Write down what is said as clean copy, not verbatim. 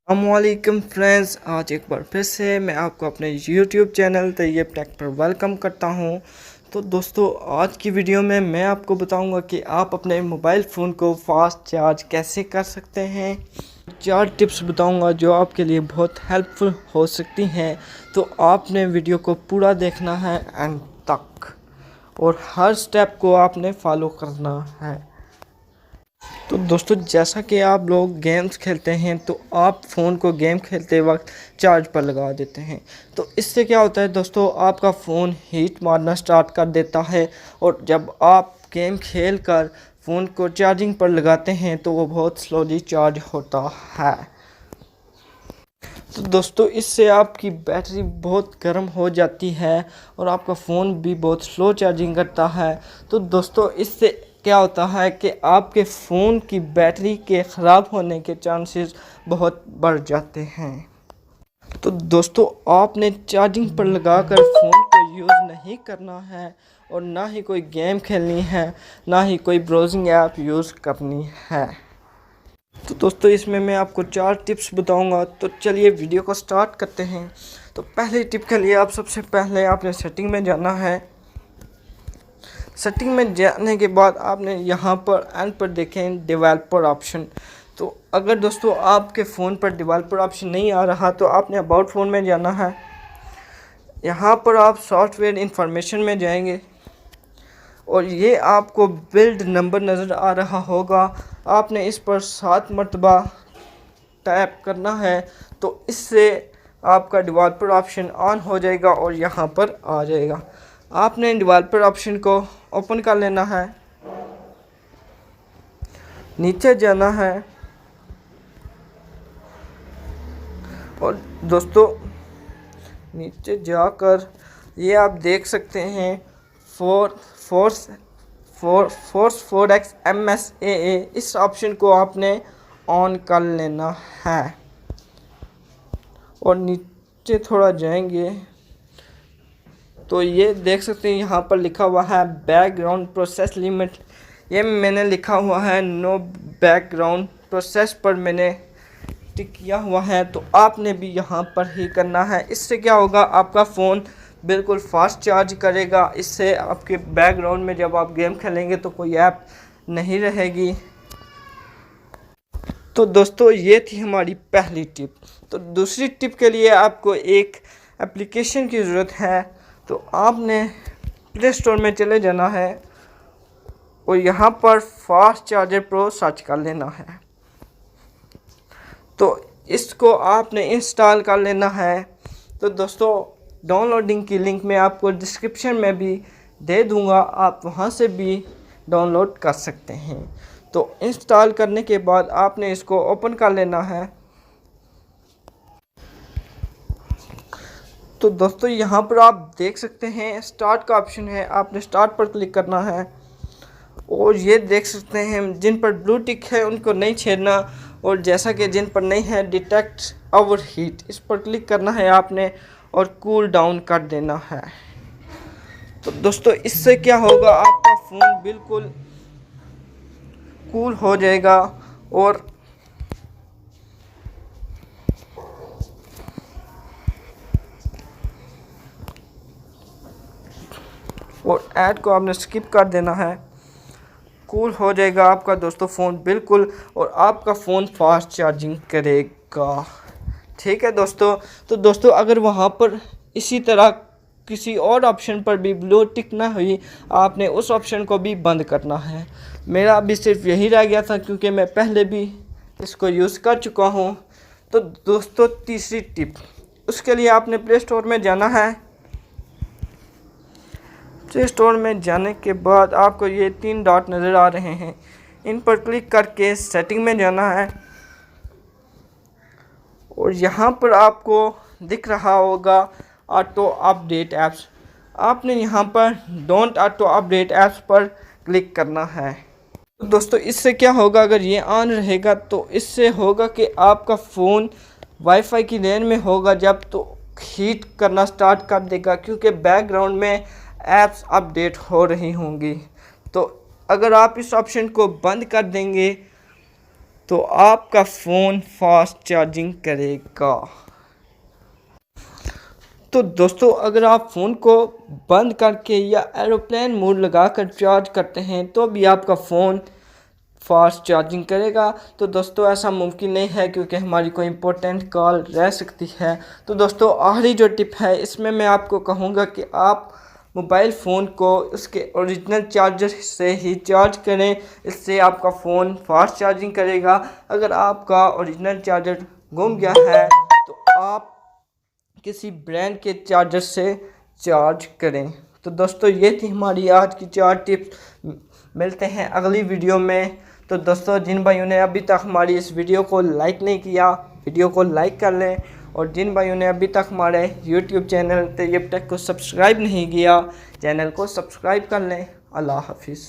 अस्सलामुअलैकुम फ्रेंड्स, आज एक बार फिर से मैं आपको अपने YouTube चैनल तैयब टेक पर वेलकम करता हूं। तो दोस्तों, आज की वीडियो में मैं आपको बताऊंगा कि आप अपने मोबाइल फ़ोन को फास्ट चार्ज कैसे कर सकते हैं। 4 टिप्स बताऊंगा जो आपके लिए बहुत हेल्पफुल हो सकती हैं। तो आपने वीडियो को पूरा देखना है एंड तक, और हर स्टेप को आपने फॉलो करना है। तो दोस्तों, जैसा कि आप लोग गेम्स खेलते हैं तो आप फ़ोन को गेम खेलते वक्त चार्ज पर लगा देते हैं। तो इससे क्या होता है दोस्तों, आपका फ़ोन हीट मारना स्टार्ट कर देता है, और जब आप गेम खेल कर फ़ोन को चार्जिंग पर लगाते हैं तो वो बहुत स्लोली चार्ज होता है। तो दोस्तों, इससे आपकी बैटरी बहुत गर्म हो जाती है और आपका फ़ोन भी बहुत स्लो चार्जिंग करता है। तो दोस्तों, इससे क्या होता है कि आपके फ़ोन की बैटरी के ख़राब होने के चांसेस बहुत बढ़ जाते हैं। तो दोस्तों, आपने चार्जिंग पर लगाकर फ़ोन को यूज़ नहीं करना है, और ना ही कोई गेम खेलनी है, ना ही कोई ब्राउजिंग ऐप यूज़ करनी है। तो दोस्तों, इसमें मैं आपको 4 टिप्स बताऊंगा। तो चलिए वीडियो को स्टार्ट करते हैं। तो पहले टिप के लिए आप सबसे पहले आपने सेटिंग में जाना है। सेटिंग में जाने के बाद आपने यहाँ पर एंड पर देखें डेवलपर ऑप्शन। तो अगर दोस्तों आपके फ़ोन पर डेवलपर ऑप्शन नहीं आ रहा तो आपने अबाउट फ़ोन में जाना है। यहाँ पर आप सॉफ्टवेयर इंफॉर्मेशन में जाएंगे, और ये आपको बिल्ड नंबर नज़र आ रहा होगा। आपने इस पर 7 मरतबा टैप करना है, तो इससे आपका डेवलपर ऑप्शन ऑन हो जाएगा और यहाँ पर आ जाएगा। आपने डेवलपर ऑप्शन को ओपन कर लेना है, नीचे जाना है, और दोस्तों नीचे जाकर ये आप देख सकते हैं फोर्स 4x MSAA, इस ऑप्शन को आपने ऑन कर लेना है। और नीचे थोड़ा जाएंगे तो ये देख सकते हैं यहाँ पर लिखा हुआ है बैकग्राउंड प्रोसेस लिमिट। ये मैंने लिखा हुआ है नो बैकग्राउंड प्रोसेस पर मैंने टिक किया हुआ है, तो आपने भी यहाँ पर ही करना है। इससे क्या होगा, आपका फ़ोन बिल्कुल फास्ट चार्ज करेगा। इससे आपके बैकग्राउंड में जब आप गेम खेलेंगे तो कोई ऐप नहीं रहेगी। तो दोस्तों, ये थी हमारी पहली टिप। तो दूसरी टिप के लिए आपको एक एप्लीकेशन की ज़रूरत है। तो आपने प्ले स्टोर में चले जाना है और यहाँ पर फास्ट चार्जर प्रो सर्च कर लेना है। तो इसको आपने इंस्टॉल कर लेना है। तो दोस्तों, डाउनलोडिंग की लिंक मैं आपको डिस्क्रिप्शन में भी दे दूँगा, आप वहाँ से भी डाउनलोड कर सकते हैं। तो इंस्टॉल करने के बाद आपने इसको ओपन कर लेना है। तो दोस्तों, यहाँ पर आप देख सकते हैं स्टार्ट का ऑप्शन है, आपने स्टार्ट पर क्लिक करना है। और ये देख सकते हैं जिन पर ब्लू टिक है उनको नहीं छेड़ना, और जैसा कि जिन पर नहीं है डिटेक्ट ओवर हीट, इस पर क्लिक करना है आपने और कूल डाउन कर देना है। तो दोस्तों, इससे क्या होगा, आपका फ़ोन बिल्कुल कूल हो जाएगा। और ऐड को आपने स्किप कर देना है। कूल हो जाएगा आपका दोस्तों फ़ोन बिल्कुल, और आपका फ़ोन फास्ट चार्जिंग करेगा। ठीक है दोस्तों। तो दोस्तों, अगर वहाँ पर इसी तरह किसी और ऑप्शन पर भी ब्लू टिक ना हुई, आपने उस ऑप्शन को भी बंद करना है। मेरा अभी सिर्फ यही रह गया था क्योंकि मैं पहले भी इसको यूज़ कर चुका हूँ। तो दोस्तों, तीसरी टिप, उसके लिए आपने प्ले स्टोर में जाना है। प्ले स्टोर में जाने के बाद आपको ये 3 डॉट नज़र आ रहे हैं, इन पर क्लिक करके सेटिंग में जाना है। और यहाँ पर आपको दिख रहा होगा ऑटो अपडेट ऐप्स, आपने यहाँ पर डोंट ऑटो अपडेट ऐप्स पर क्लिक करना है। तो दोस्तों, इससे क्या होगा, अगर ये ऑन रहेगा तो इससे होगा कि आपका फ़ोन वाईफाई की लेन में होगा जब, तो हीट करना स्टार्ट कर देगा, क्योंकि बैकग्राउंड में ऐप्स अपडेट हो रही होंगी। तो अगर आप इस ऑप्शन को बंद कर देंगे तो आपका फ़ोन फास्ट चार्जिंग करेगा। तो दोस्तों अगर आप फ़ोन को बंद करके या एरोप्लेन मोड लगाकर चार्ज करते हैं तो भी आपका फ़ोन फास्ट चार्जिंग करेगा। तो दोस्तों ऐसा मुमकिन नहीं है क्योंकि हमारी कोई इम्पोर्टेंट कॉल रह सकती है। तो दोस्तों आखिरी जो टिप है इसमें मैं आपको कहूँगा कि आप मोबाइल फ़ोन को उसके ओरिजिनल चार्जर से ही चार्ज करें, इससे आपका फ़ोन फास्ट चार्जिंग करेगा। अगर आपका ओरिजिनल चार्जर गुम गया है तो आप किसी ब्रांड के चार्जर से चार्ज करें। तो दोस्तों ये थी हमारी आज की 4 टिप्स। मिलते हैं अगली वीडियो में। तो दोस्तों जिन भाइयों ने अभी तक हमारी इस वीडियो को लाइक नहीं किया, वीडियो को लाइक कर लें, और जिन भाइयों ने अभी तक हमारे यूट्यूब चैनल तैयब टेक को सब्सक्राइब नहीं किया, चैनल को सब्सक्राइब कर लें। अल्लाह हाफिज़।